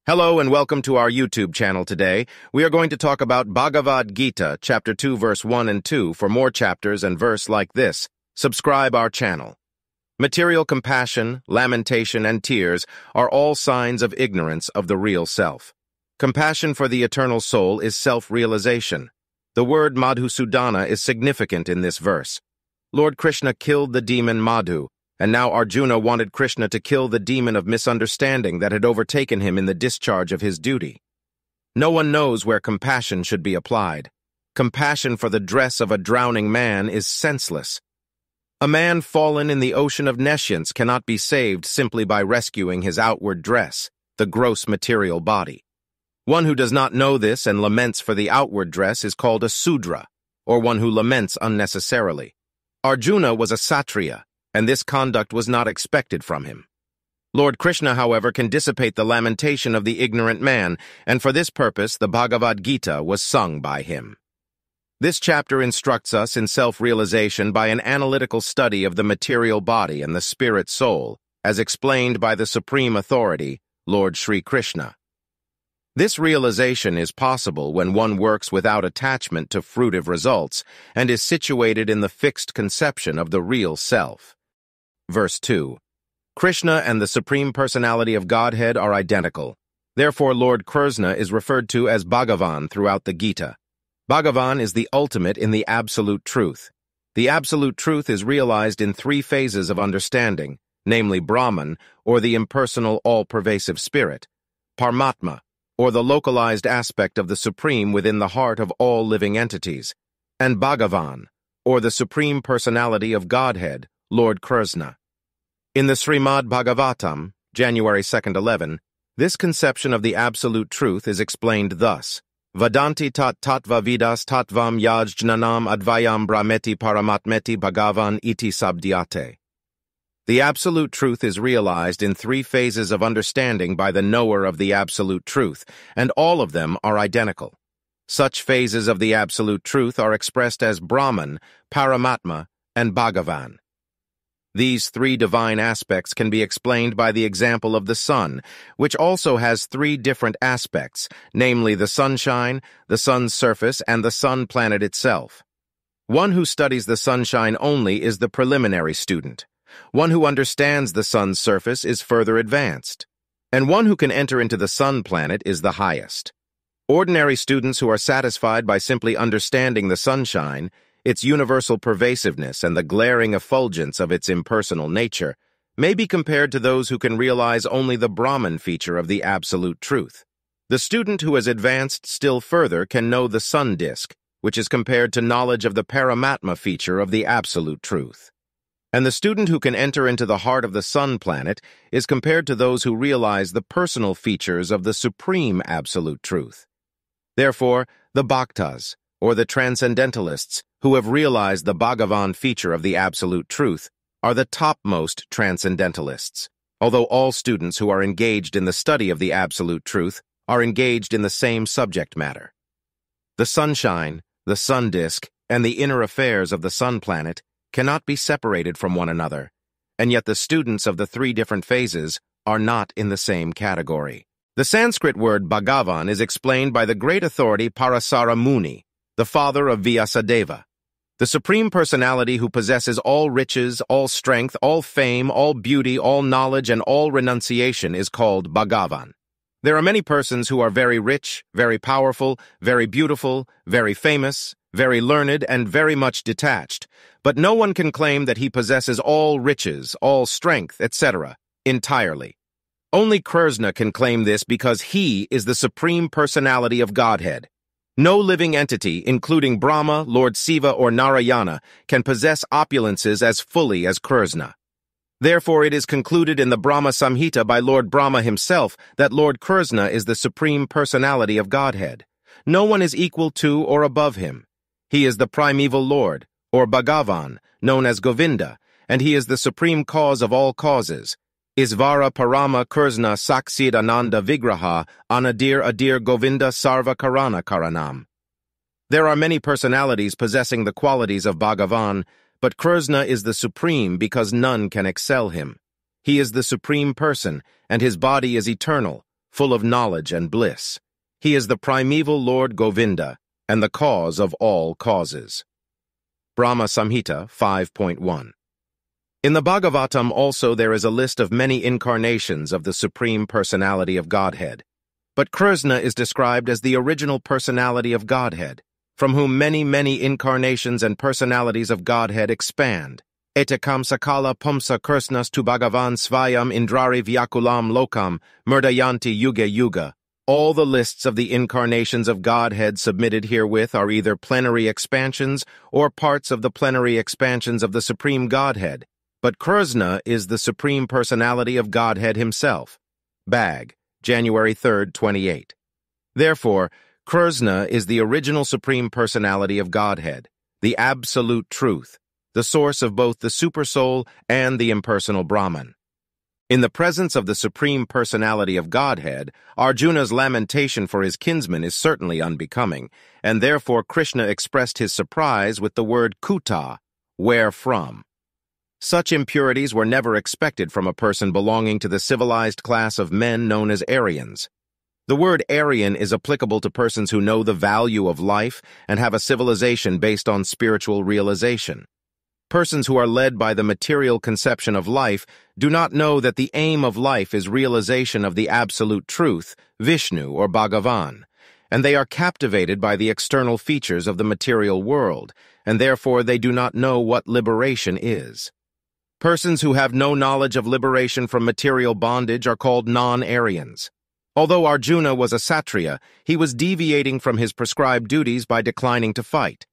Hello and welcome to our YouTube channel today. We are going to talk about Bhagavad Gita, chapter 2, verse 1 and 2. For more chapters and verse like this, subscribe our channel. Material compassion, lamentation, and tears are all signs of ignorance of the real self. Compassion for the eternal soul is self-realization. The word Madhusudana is significant in this verse. Lord Krishna killed the demon Madhu, and now Arjuna wanted Krishna to kill the demon of misunderstanding that had overtaken him in the discharge of his duty. No one knows where compassion should be applied. Compassion for the dress of a drowning man is senseless. A man fallen in the ocean of nescience cannot be saved simply by rescuing his outward dress, the gross material body. One who does not know this and laments for the outward dress is called a Sudra, or one who laments unnecessarily. Arjuna was a Satriya, and this conduct was not expected from him. Lord Krishna, however, can dissipate the lamentation of the ignorant man, and for this purpose the Bhagavad Gita was sung by him. This chapter instructs us in self-realization by an analytical study of the material body and the spirit soul, as explained by the Supreme Authority, Lord Sri Krishna. This realization is possible when one works without attachment to fruitive results and is situated in the fixed conception of the real self. Verse 2. Krishna and the Supreme Personality of Godhead are identical. Therefore, Lord Krishna is referred to as Bhagavan throughout the Gita. Bhagavan is the ultimate in the absolute truth. The absolute truth is realized in three phases of understanding, namely Brahman, or the impersonal all-pervasive spirit, Paramatma, or the localized aspect of the Supreme within the heart of all living entities, and Bhagavan, or the Supreme Personality of Godhead, Lord Krishna. In the Srimad Bhagavatam, January 2nd, 11, this conception of the absolute truth is explained thus: Vadanti tat tattva vidas tattvam yajnanam advayam brahmeti paramatmeti bhagavan iti sabdyate. The absolute truth is realized in three phases of understanding by the knower of the absolute truth, and all of them are identical. Such phases of the absolute truth are expressed as Brahman, Paramatma, and Bhagavan. These three divine aspects can be explained by the example of the sun, which also has three different aspects, namely the sunshine, the sun's surface, and the sun planet itself. One who studies the sunshine only is the preliminary student. One who understands the sun's surface is further advanced, and one who can enter into the sun planet is the highest. Ordinary students who are satisfied by simply understanding the sunshine, its universal pervasiveness and the glaring effulgence of its impersonal nature, may be compared to those who can realize only the Brahman feature of the absolute truth. The student who has advanced still further can know the sun disk, which is compared to knowledge of the Paramatma feature of the absolute truth. And the student who can enter into the heart of the sun planet is compared to those who realize the personal features of the supreme absolute truth. Therefore, the Bhaktas, or the transcendentalists, who have realized the Bhagavan feature of the absolute truth, are the topmost transcendentalists, although all students who are engaged in the study of the absolute truth are engaged in the same subject matter. The sunshine, the sun disk, and the inner affairs of the sun planet cannot be separated from one another, and yet the students of the three different phases are not in the same category. The Sanskrit word Bhagavan is explained by the great authority Parasara Muni, the father of Vyasadeva. The Supreme Personality who possesses all riches, all strength, all fame, all beauty, all knowledge, and all renunciation is called Bhagavan. There are many persons who are very rich, very powerful, very beautiful, very famous, very learned, and very much detached, but no one can claim that he possesses all riches, all strength, etc., entirely. Only Krishna can claim this because he is the Supreme Personality of Godhead. No living entity, including Brahma, Lord Shiva, or Narayana, can possess opulences as fully as Krishna. Therefore, it is concluded in the Brahma Samhita by Lord Brahma himself that Lord Krishna is the Supreme Personality of Godhead. No one is equal to or above him. He is the primeval Lord, or Bhagavan, known as Govinda, and he is the supreme cause of all causes. Isvara Parama Krishna Saksid Ananda Vigraha Anadir Adir Govinda Sarva Karana Karanam. There are many personalities possessing the qualities of Bhagavan, but Krishna is the supreme because none can excel him. He is the supreme person, and his body is eternal, full of knowledge and bliss. He is the primeval Lord Govinda and the cause of all causes. Brahma Samhita 5.1. In the Bhagavatam also there is a list of many incarnations of the Supreme Personality of Godhead. But Krishna is described as the original personality of Godhead, from whom many incarnations and personalities of Godhead expand. Etakam sakala pumsa Krishnas tu Bhagavan svayam indrari vyakulam lokam murdayanti yuga yuga. All the lists of the incarnations of Godhead submitted herewith are either plenary expansions or parts of the plenary expansions of the Supreme Godhead. But Krishna is the Supreme Personality of Godhead himself. Bag, January 3, 28. Therefore, Krishna is the original Supreme Personality of Godhead, the Absolute Truth, the source of both the Supersoul and the impersonal Brahman. In the presence of the Supreme Personality of Godhead, Arjuna's lamentation for his kinsman is certainly unbecoming, and therefore Krishna expressed his surprise with the word kuta, where from. Such impurities were never expected from a person belonging to the civilized class of men known as Aryans. The word Aryan is applicable to persons who know the value of life and have a civilization based on spiritual realization. Persons who are led by the material conception of life do not know that the aim of life is realization of the absolute truth, Vishnu or Bhagavan, and they are captivated by the external features of the material world, and therefore they do not know what liberation is. Persons who have no knowledge of liberation from material bondage are called non-Aryans. Although Arjuna was a Kshatriya, he was deviating from his prescribed duties by declining to fight.